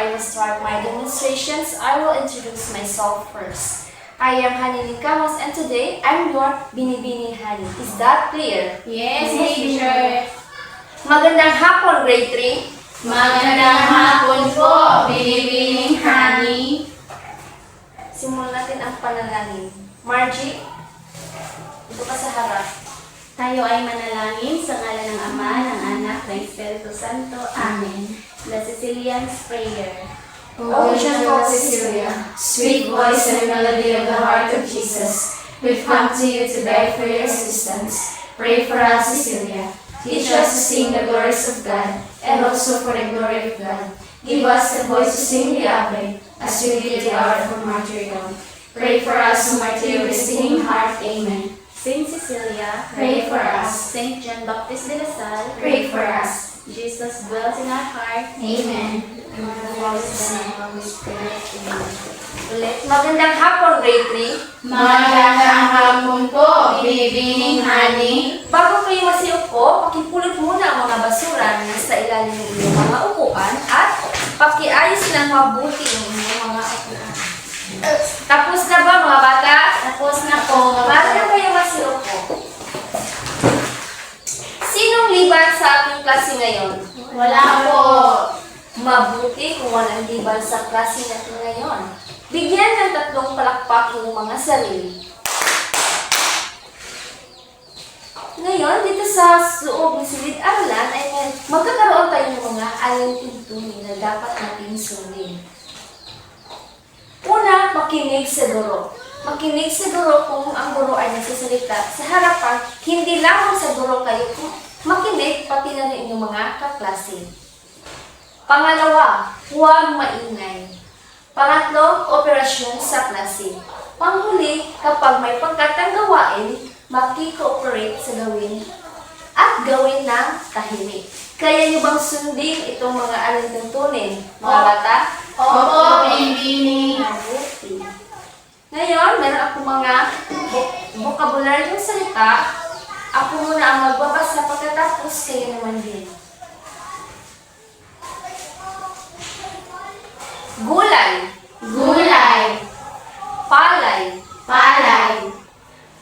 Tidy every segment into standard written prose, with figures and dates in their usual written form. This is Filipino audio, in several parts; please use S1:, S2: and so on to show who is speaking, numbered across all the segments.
S1: I will start my demonstrations, I will introduce myself first. I am Hanini Camos and today I'm your Binibini Hani. Is that clear?
S2: Yes, teacher.
S1: Magandang hapon, grade 3.
S2: Magandang hapon po, Binibining Hani.
S1: Simulan natin ang panalangin. Margie, ito ka sa harap.
S2: Tayo ay manalangin sa ngalan ng Ama, ng Anak, ng Espiritu Santo. Amen. The Sicilian's Prayer.
S1: O gentle Cecilia,
S3: Sweet voice and melody of the heart of Jesus, we've come to you to beg for your assistance. Pray for us, Cecilia. Teach us to sing the glories of God, and also for the glory of God. Give us the voice to sing the Ave, as we did the hour of martyrdom. Pray for us who martyr with singing heart. Amen.
S2: Saint Cecilia,
S3: Pray for us.
S2: Saint John Baptist de la Salle,
S3: Pray for us.
S2: Jesus dwells in our heart.
S3: Amen.
S1: Ulit. Magandang hapon, grade 3.
S3: Magandang hapon po, Binibining Hani.
S1: Bago kayo masiupo, pakipulot muna ang mga basura na nasa ilalim ng inyong mga upuan at pakiayos ng mabuti ang inyong mga upuan. Tapos na ba, mga bata?
S2: Tapos na po.
S1: Bago kayo masiupo. Sinong liban sa ating klase ngayon?
S2: Wala po.
S1: Mabuti kung walang liban sa klase natin ngayon. Bigyan ng 3 palakpak yung mga sarili. Ngayon, dito sa loob ng silid-aralan ay magkakaroon tayo ng mga alintugtungin na dapat natin sundin. Una, makinig sa guro. Makinig sa guro kung ang guro ay nagsasalita sa harapan, hindi lamang sa guro kayo makinig, pati na rin inyong mga kaklase. Pangalawa, huwag maingay. Pangatlo, operasyon sa klase. Panghuli, kapag may pagkatang gawain, maki-cooperate sa gawin at gawin ng tahimik. Kaya niyo bang sundin itong mga alintuntunin, mga bata?
S3: Opo, Binibining.
S1: Mabuti. Ngayon, meron ako mga vocabularyong salita. Ako muna ang magbabasa pagkatapos kayo naman din. Gulay,
S3: Gulay.
S1: palay,
S3: Palay.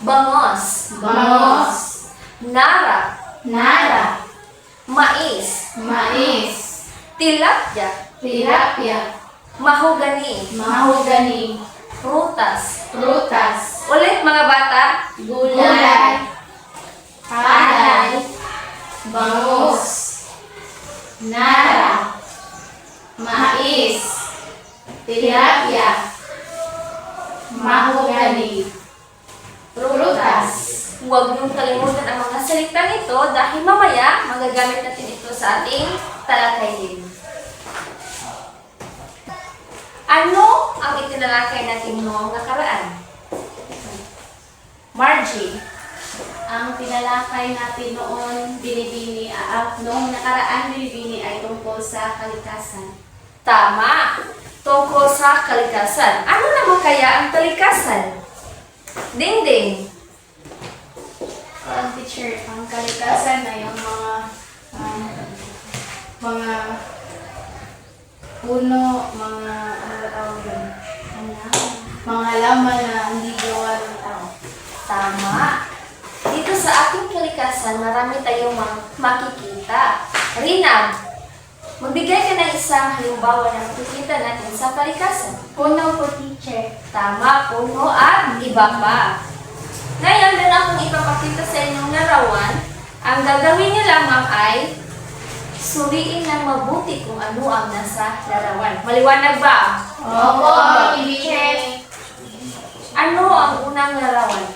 S1: bangos,
S3: Bangos.
S1: nara,
S3: Nara.
S1: mais,
S3: Mais.
S1: tilapia,
S3: Tilapia.
S1: mahogani,
S3: Mahogani.
S1: prutas.
S3: Prutas.
S1: Ulit mga bata,
S3: Gulay. Palay. Bangus. Nara. Mais. Tilapia. Mahogani. Prutas.
S1: huwag niyong kalimutan ang mga salitang ito dahil mamaya magagamit natin ito sa ating talakayin. Ano ang itinalakay natin noong nakaraan? Margie,
S2: Ang tinalakay natin noong noong nakaraan binibini ay tungkol sa kalikasan.
S1: tama. Tungkol sa kalikasan. Ano naman kaya ang kalikasan? Ding-ding.
S2: Ang teacher, ang kalikasan ay ang mga puno, mga ano tawag yun? Mga halaman na hindi gawa ng tao.
S1: Tama. Dito sa ating kalikasan, marami tayong makikita. Rina, magbigay ka ng isang halimbawa na makikita natin sa kalikasan.
S2: Puno po, teacher.
S1: Tama, puno at iba pa. Ngayon, meron akong ipapakita sa inyong larawan. Ang gagawin niyo lamang ay suriin ng mabuti kung ano ang nasa larawan. Maliwanag ba?
S3: Opo, teacher.
S1: Ano ang unang larawan?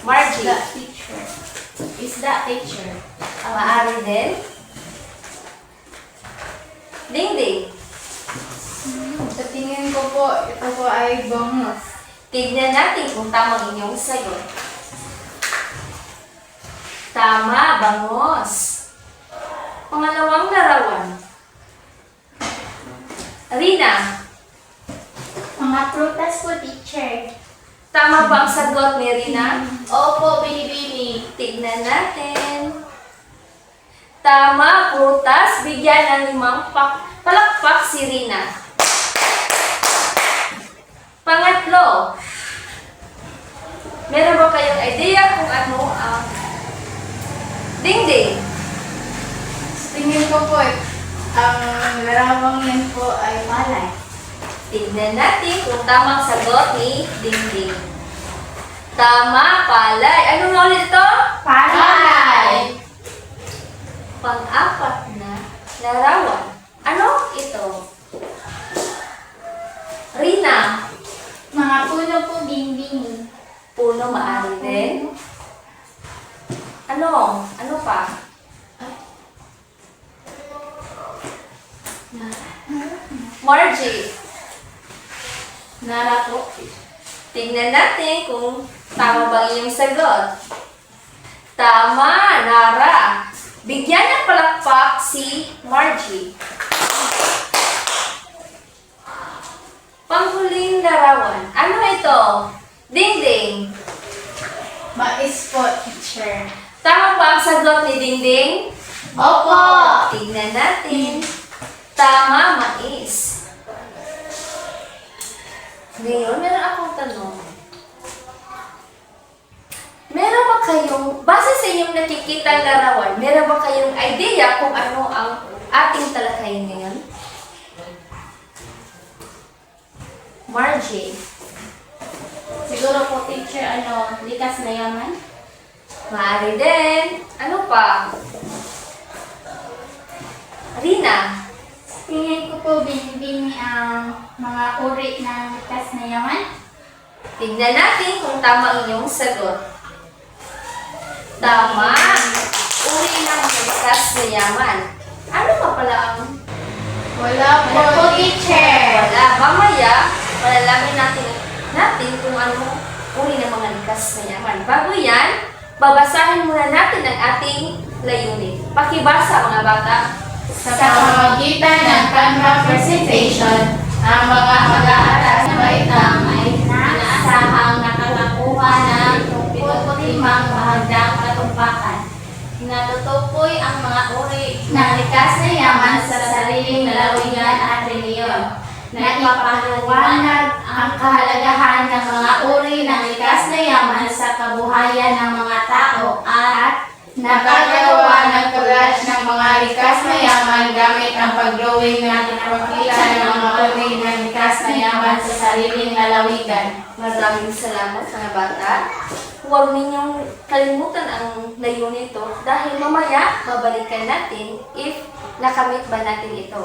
S1: Margie,
S2: The teacher. Is that teacher?
S1: maaari din. Ding-ding.
S2: Sa tingin ko po, ito po ay bangus.
S1: Tignan natin kung tamang inyong sagot. Tama, bangos. Pangalawang larawan. Rina,
S2: Mga prutas po, teacher.
S1: tama ba ang sagot ni Rina?
S2: Opo, binibini.
S1: Tignan natin. Tama, prutas. Bigyan ng 5 palakpak si Rina. Pangatlo, meron ba kayong idea kung ano ang dingding?
S3: Tingin ko po, ang larawang yan po ay palay.
S1: Tignan natin kung tamang sagot ni Dingding. Tama, palay. Ano nga ulit ito?
S3: Palay!
S1: Pang-apat na larawan. Ano ito? Rina,
S3: Mga puno po, bing-bing.
S1: puno maaari din. Ano? Ano pa? Margie,
S2: Nara po.
S1: tignan natin kung tama ba iyong sagot. Tama, Nara. Bigyan ng palakpak si Margie. Panghuling larawan. Ano ito? Dingding.
S3: Mais po, teacher.
S1: Tama ba ang sagot ni Dingding?
S3: Opo!
S1: Tignan natin. Tama, mais. Ngayon, meron akong tanong. Meron ba kayong, base sa inyong nakikitang larawan, meron ba kayong idea kung ano ang ating talakayin ngayon? Margie,
S2: Siguro po, teacher, likas na yaman?
S1: maaari din. Ano pa? Rina,
S3: Tingin ko po, bing-bing ang mga uri ng likas na yaman.
S1: tignan natin kung tama inyong sagot. Tama. Uri ng likas na yaman. Ano pa pala ang
S3: Wala po, teacher.
S1: wala? Mamaya, malalaman natin kung ano uri ng mga likas na yaman. Bago yan, babasahin muna natin ang ating layunin. Pakibasa mga bata.
S3: Sa pamamagitan ng Canva presentation, ang mga mag-aaral na baitang ay
S2: Inaasahang nakakakuha ng 75 bahagdang katumpakan. Natutukoy ang mga uri
S3: ng likas na yaman
S2: sa sariling lalawigan at reliyon.
S3: Nagpapaliwanag ang kahalagahan ng mga uri ng likas na yaman sa kabuhayan ng mga tao at nakagawa ng collage ng mga likas na yaman gamit ang pag-drawing na pinapakita ng mga uri ng likas na yaman sa sariling lalawigan.
S1: Maraming salamat mga bata. Huwag ninyong kalimutan ang layunin ito dahil mamaya babalikan natin if nakamit ba natin ito.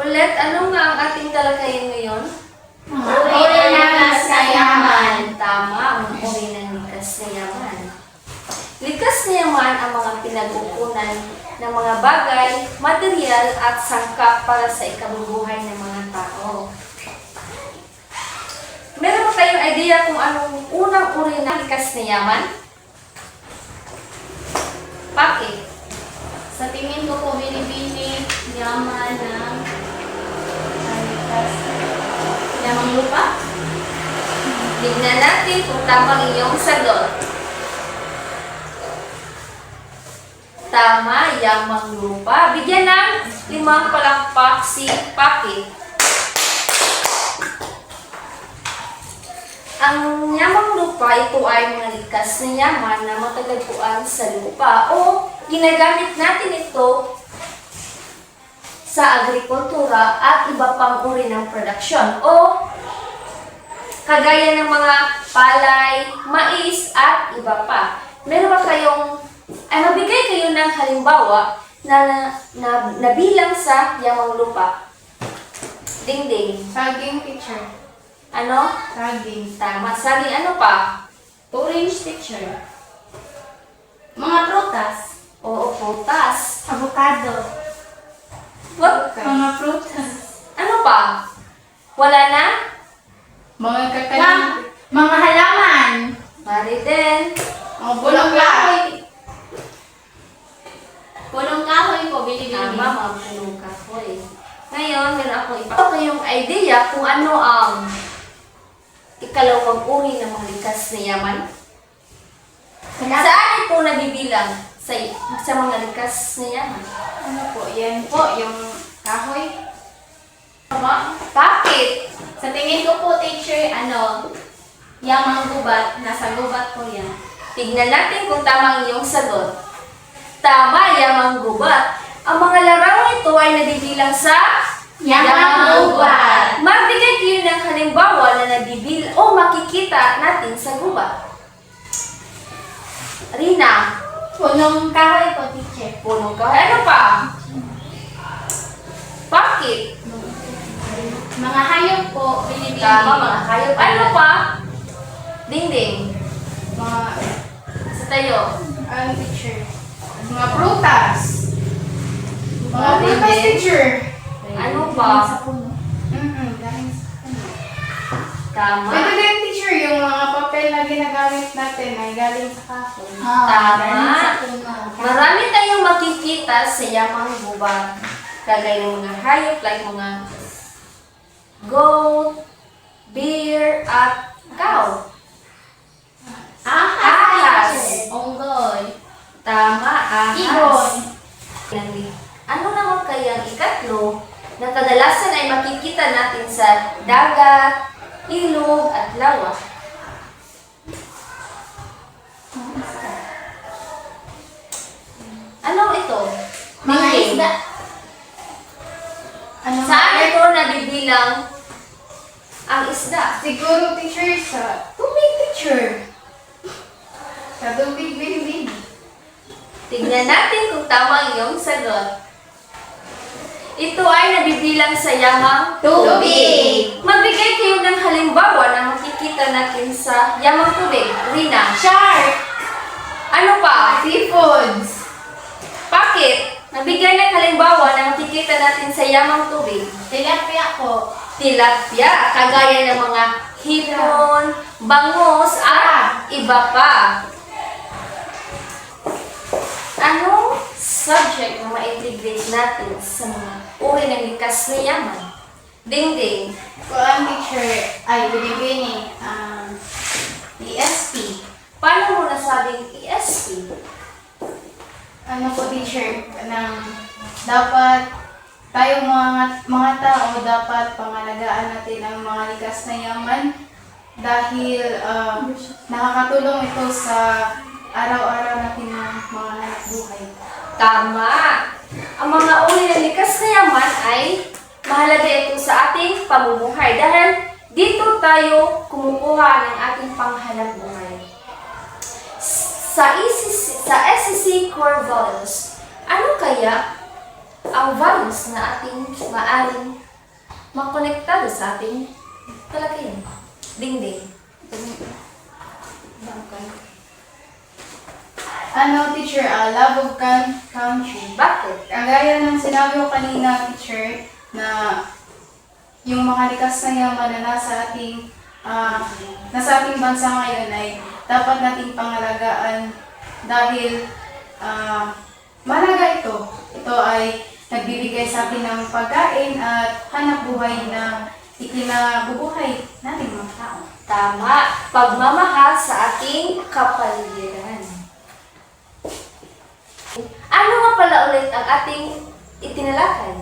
S1: Ulit, ano nga ang ating talakayin ngayon?
S3: Mga uri ng likas na yaman.
S1: Tama, ang uri ng likas na yaman. Likas na yaman ang mga pinag-uunan ng mga bagay, material at sangkap para sa ikabubuhay ng mga tao. Meron ba kayong idea kung anong unang uri ng likas na yaman? Bakit?
S2: Sa tingin ko po, binibini yaman ng likas yamang lupa.
S1: Tignan natin kung tama inyong sagot. Tama, yamang lupa. Bigyan ng 5 palakpak si Paki. Ang yamang lupa, ito ay mga likas na yaman na matatagpuan sa lupa o ginagamit natin ito sa agrikultura at iba pang uri ng produksyon o kagaya ng mga palay, mais at iba pa. Meron ba kayong, mabigay kayo ng halimbawa na nabilang sa yamang lupa? Dingding.
S3: Saging, teacher.
S1: Ano?
S3: Saging.
S1: Tama. Saging ano pa?
S2: Orange, teacher. Mga prutas.
S1: Oo, prutas.
S3: Avocado.
S1: What?
S3: Mga prutas.
S1: Ano pa? Wala na?
S3: Mga kakalang. Mga halaman.
S1: Mari din.
S3: Mga bulaklak.
S2: Punong kahoy po, binibini.
S1: Tama, mga punong kahoy. Ngayon, meron akong ipapakita kayong idea kung ano ang ikalawang uri ng mga likas na yaman. Saan ito nabibilang? sa mga likas na yaman?
S2: Ano po? Yan po, yung kahoy.
S1: Tama? Bakit?
S2: Sa tingin ko po, teacher, yamang gubat, nasa gubat po yan.
S1: Tignan natin kung tama ang iyong sagot. Tama, yamang gubat. Ang mga larawang ito ay nadibilang sa
S2: Yamang gubat.
S1: Magbigay kayo ng halimbawa na nadibilang o makikita natin sa gubat. Rina,
S2: Punong kahoy po, teacher.
S1: puno ka. Ano pa? Bakit?
S2: Mga hayop po, binibili.
S1: Tama, mga hayop. Ano pa? Dingding.
S2: Mga,
S1: Sa tayo.
S2: teacher? Mga prutas. Mga
S1: Dingding.
S2: prutas, teacher.
S1: Ano pa?
S2: Sa puno. Galing sa puno.
S1: Tama.
S2: Pwede din, teacher, yung mga papel na ginagamit natin ay galing sa kahoy.
S1: Tama.
S2: Galing sa puno.
S1: Marami tayong makikita sa yamang gubat. Kagaya ng mga hayop like mga goat, bear, at cow. Ahas.
S2: Onggoy.
S1: Tama, ahas.
S2: Ibon.
S1: Ano naman kaya ang ikatlo na kadalasan ay makikita natin sa dagat, ilog, at lawa? Anong ito?
S2: Mga
S1: Dingding.
S2: isda. Ano
S1: Saan ito nabibilang ang isda?
S2: Siguro, teacher, sa tubig, teacher. Sa tubig, binibig.
S1: Tignan natin kung tama ang iyong sagot. Ito ay nabibilang sa yamang
S2: Tubig.
S1: Magbigay kayo ng halimbawa na makikita natin sa yamang tubig. Rina,
S2: Shark.
S1: ano pa?
S2: Seafoods.
S1: Bakit? Nagbigay ng halimbawa na makikita natin sa yamang tubig.
S2: Tilapia po.
S1: Tilapia, kagaya ng mga hipon, bangus, at iba pa. Anong subject na ma-integrate natin sa mga uri ng likas na yaman? Dingding.
S2: Kuan, teacher, ay binibini. ESP.
S1: Paano mo nasabing ESP?
S2: Ano po, teacher, dapat tayong mga tao dapat pangalagaan natin ang mga likas na yaman dahil nakakatulong ito sa araw-araw natin ng mga hanap buhay.
S1: Tama! Ang mga uri ng likas na yaman ay mahalaga ito sa ating pamumuhay dahil dito tayo kumukuha ng ating panghanap buhay. Sa SEC core values, ano kaya ang values na ating maaring makonektado sa ating talakayan? Dingding.
S2: Ano, teacher, love of country.
S1: Bakit?
S2: Ang gaya ng sinabi ko kanina, teacher, na yung mga likas na yaman na nasa ating bansa ngayon ay dapat nating pangalagaan dahil mahalaga ito. Ito ay nagbibigay sa atin ng pagkain at hanap buhay na ikinabubuhay nating mga tao.
S1: Tama. Pagmamahal sa ating kapaligiran. Ano nga pala ulit ang ating itinalakay?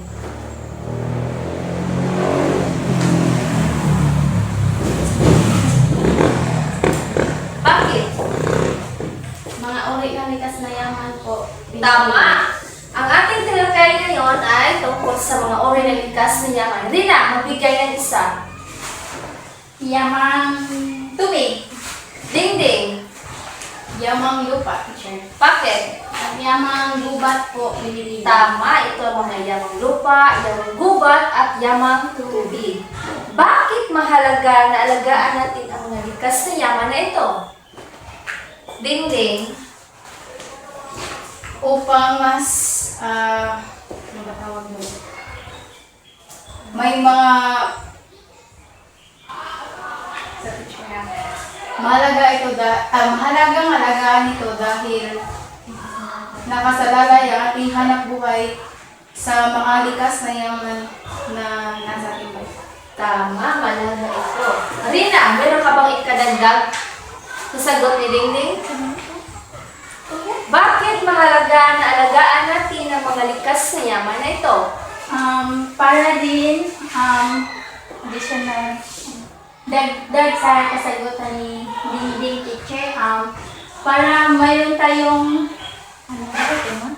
S1: Bakit?
S2: Mga uri ng likas na yaman po.
S1: Tama. Ang ating tinalakay ngayon ay tungkol sa mga uri ng likas na yaman. Rina, magbigay ng isa.
S2: Yamang tubig.
S1: Dingding.
S2: Yamang lupa, teacher.
S1: Bakit?
S2: At yamang gubat po, binili.
S1: Tama, ito ang mga yamang lupa, yamang gubat, at yamang tubig. Bakit mahalaga na alagaan natin ang mga likas na yaman na ito? Dingding.
S2: Upang mas, ano ba tawag mo? May mga, sa picture na, mahalagang alagaan ito dahil nakasalalay ang ating hanap buhay sa mga likas na yaman na nasa ating bansa.
S1: Tama, mahalaga ito. Rina, meron ka bang ikadagdag sa sagot ni Dingding? Okay. Bakit mahalaga na alagaan natin ang mga likas na yaman na ito?
S2: Para din, additional, dagdag sa kasagutan ni Dingding teacher, para mayroon tayong, ano ba ito mo?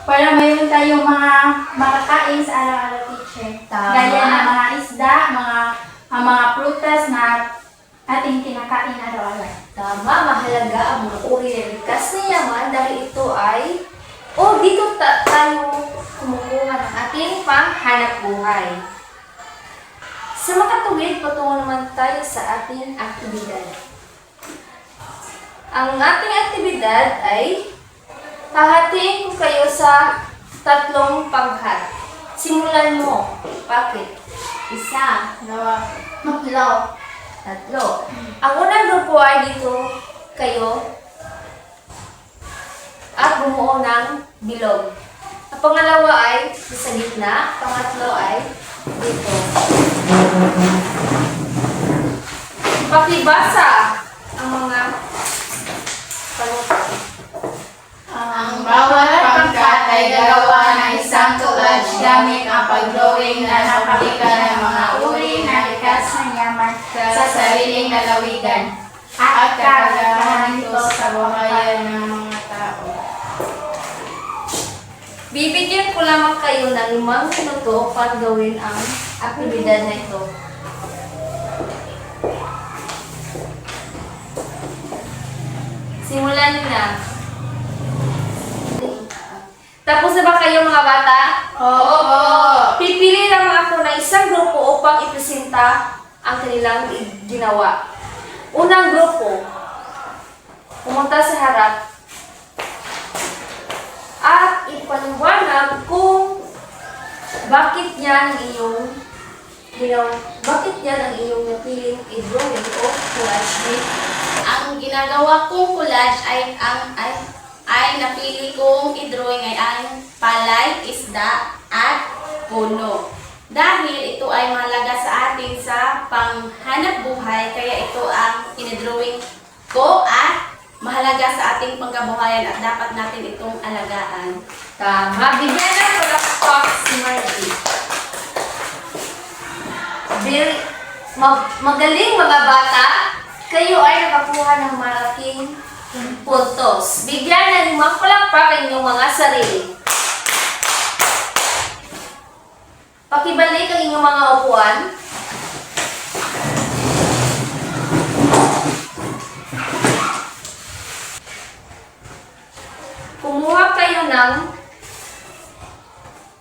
S2: Para mayroon tayong mga makakain sa araw-araw, teacher.
S1: Tama.
S2: Gaya ng mga isda, mga prutas na ating kinakain araw-araw.
S1: Tama, mahalaga ang mga uri ng likas na yaman dahil ito ay dito tayo kumukuha ng ating panghanap buhay. Sa makatuwid, patungo naman tayo sa ating aktibidad. Ang ating aktibidad ay hahatiin ko kayo sa 3 pangkat. Simulan mo. Bakit?
S2: 1, 2, 3.
S1: 3. Ang unang grupo ay dito kayo at bumuo ng bilog. Ang pangalawa ay sa gitna. Pangatlo ay dito. Pakibasa ang mga panukat.
S2: Ang bawat pangkat ay gagawa ng isang collage gamit ang pag-drawing na napatika ng mga uri na likas na yaman sa sariling lalawigan at kagagahan nito sa buhayan ng mga tao.
S1: Bibigyan ko lamang kayo ng 5 minuto para gawin ang aktibidad na ito. Simulan niyo na. Tapos na ba kayo mga bata?
S2: Oo!
S1: Pipili lamang ako ng isang grupo upang ipresenta ang kanilang ginawa. Unang grupo, pumunta sa harap at ipaliwanag kung bakit yan ang iyong napiling i-drawing o collage.
S3: Ang ginagawa kong collage ay napili kong i-drawing ay ang palay, isda, at puno. Dahil ito ay mahalaga sa atin sa panghanap buhay, kaya ito ang in-drawing ko at mahalaga sa ating pangkabuhayan at dapat natin itong alagaan.
S1: Tama. Bigyan ng palakpak si Margie. Magaling mga bata, kayo ay nakakuha ng malaking puntos. Bigyan ng 5 palakpak ang inyong mga sarili. Pakibalik ang inyong mga upuan. Kumuha kayo ng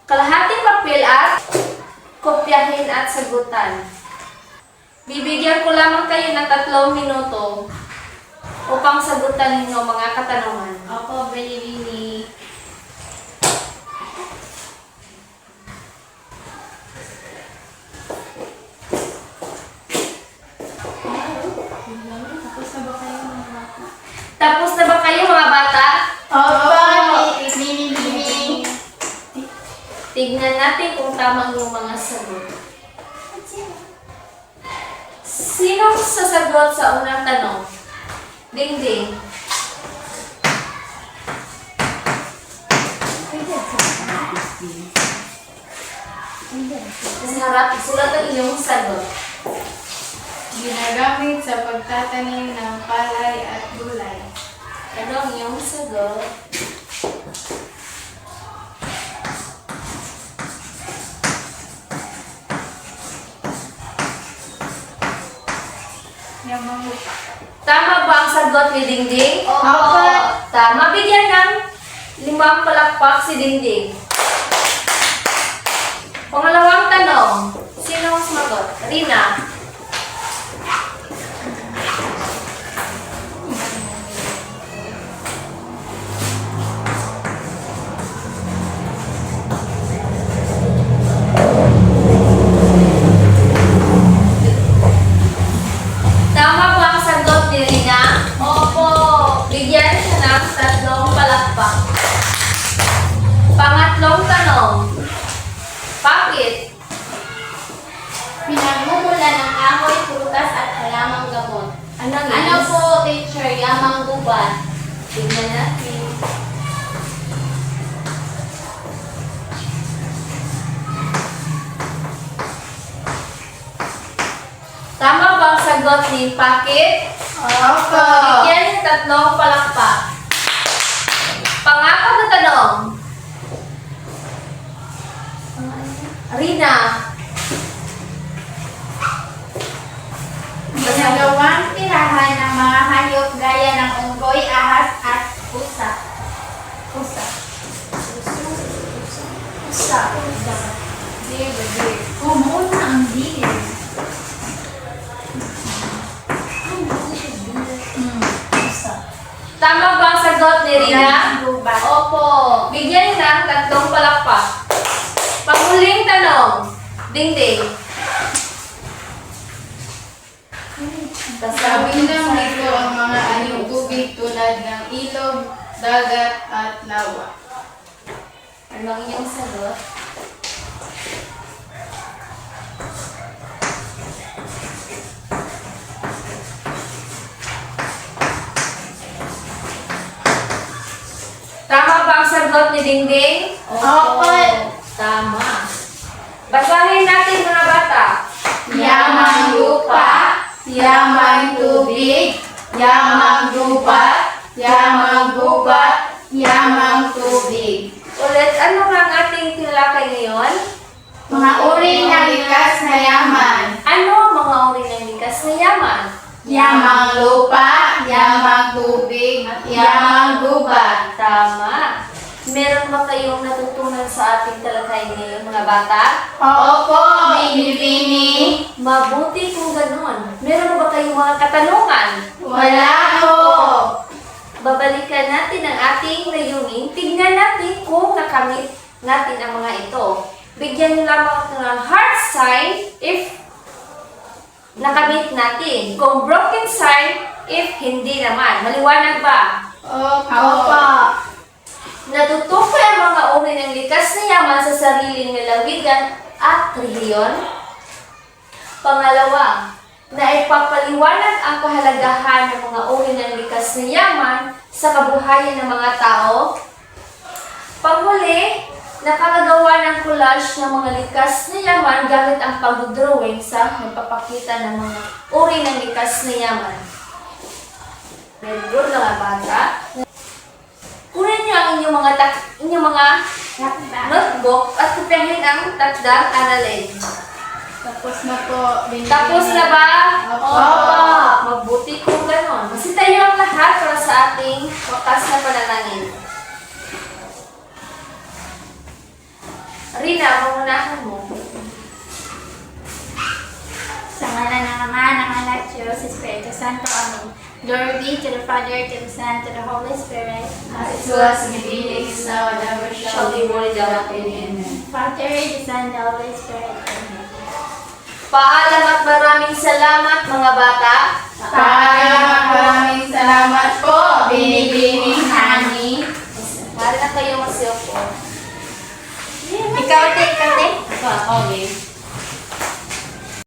S1: kalahating papel at kopyahin at sagutan. Bibigyan ko lamang kayo ng 3 minuto upang sagutan ninyo mga katanungan.
S3: Ako, Bini.
S1: Tapos na ba kayo mga bata? Tignan natin kung tama ang iyong mga sagot. Sino sasagot sa unang tanong? Dingding. Sa harap, isulat ang iyong sagot.
S2: Ginagamit sa pagtatanim ng palay at gulay.
S1: Ano ang iyong sagot?
S2: Yamang lupa.
S1: Tama ba ang sagot ni Dingding?
S2: Opo.
S1: Tama. Bigyan ng 5 palakpak si Dingding. Pangalawang tanong. Sino ang sumagot? Rina. Tama ba ang sagot ni Rina? Opo. Bigyan siya ng 3 palakpak. Pangatlong tanong. Bakit?
S3: Pinagmumula ng kahoy, prutas at halamang gamot.
S1: Ano
S3: Ano po, teacher? Yamang gubat.
S1: Tignan natin. sagot ni Pakit?
S2: Opo.
S1: Bigyan ng 3 palakpak. Pang-4 na tanong. Rina.
S3: Ginagawang tirahan ng mga hayop gaya ng unggoy, ahas at pusa. Pusa. Pusa. Deer. Oh, mauna ang deer. Pusa.
S1: Tama ba ang sagot ni Rina?
S3: Gubat.
S1: Opo. Bigyan ng 3 palakpak. Panghuling tanong. Dingding.
S2: Sabi ng dito ang mga anyong tubig tulad ng ilog, dagat, at lawa.
S1: Ano ang iyong sagot? Tama ba ang sagot ni Dingding?
S3: Opo.
S1: Tama. Basahin natin mga bata.
S3: Yamang lupa, yamang tubig, yamang gubat, yamang gubat, yamang tubig.
S1: Ulit, ano nga ang ating tinalakay ngayon?
S3: Mga uri ng likas na yaman.
S1: Ano ang mga uri ng likas na yaman?
S3: Yamang lupa, yamang tubig, yamang gubat.
S1: Tama. Meron ba kayong natutunan sa ating talakay ngayon mga bata?
S3: Opo, Bini.
S1: Mabuti kung gano'n. Meron ba kayong mga katanungan?
S3: Wala po.
S1: Babalikan natin ang ating layunin. Tignan natin kung nakamit natin ang mga ito. Bigyan niyo lamang ng heart sign if nakamit natin. Kung broken sign if hindi naman. Maliwanag ba?
S2: Opo.
S1: Natutukoy ang mga uri ng likas na yaman sa sariling lalawigan at rehiyon. Pangalawa, na ipapaliwanag ang kahalagahan ng mga uri ng likas na yaman sa kabuhayan ng mga tao. Panghuli, nakakagawa ng collage ng mga likas na yaman gamit ang pag-drawing sa nagpapakita ng mga uri ng likas na yaman. Very good mga bata. Kunin niyo ang inyong mga notebook at kopyahin ang takdang aralin.
S2: Tapos na po. Bini.
S1: Tapos na ba?
S2: Opo.
S1: Mabuti kung ganon. Masitayo ang lahat para sa ating wakas na panalangin. Rina, pangunahan mo.
S3: Sa ngalan ng Ama, ng Anak, Diyos, Espiritu Santo. Amen. Glory be to the Father, to the Son, to the Holy Spirit.
S2: As it was in the beginning, is now, and ever shall be, world without end. Amen.
S3: Father, the Son, the Holy Spirit. Amen.
S1: Paalam at maraming salamat mga bata.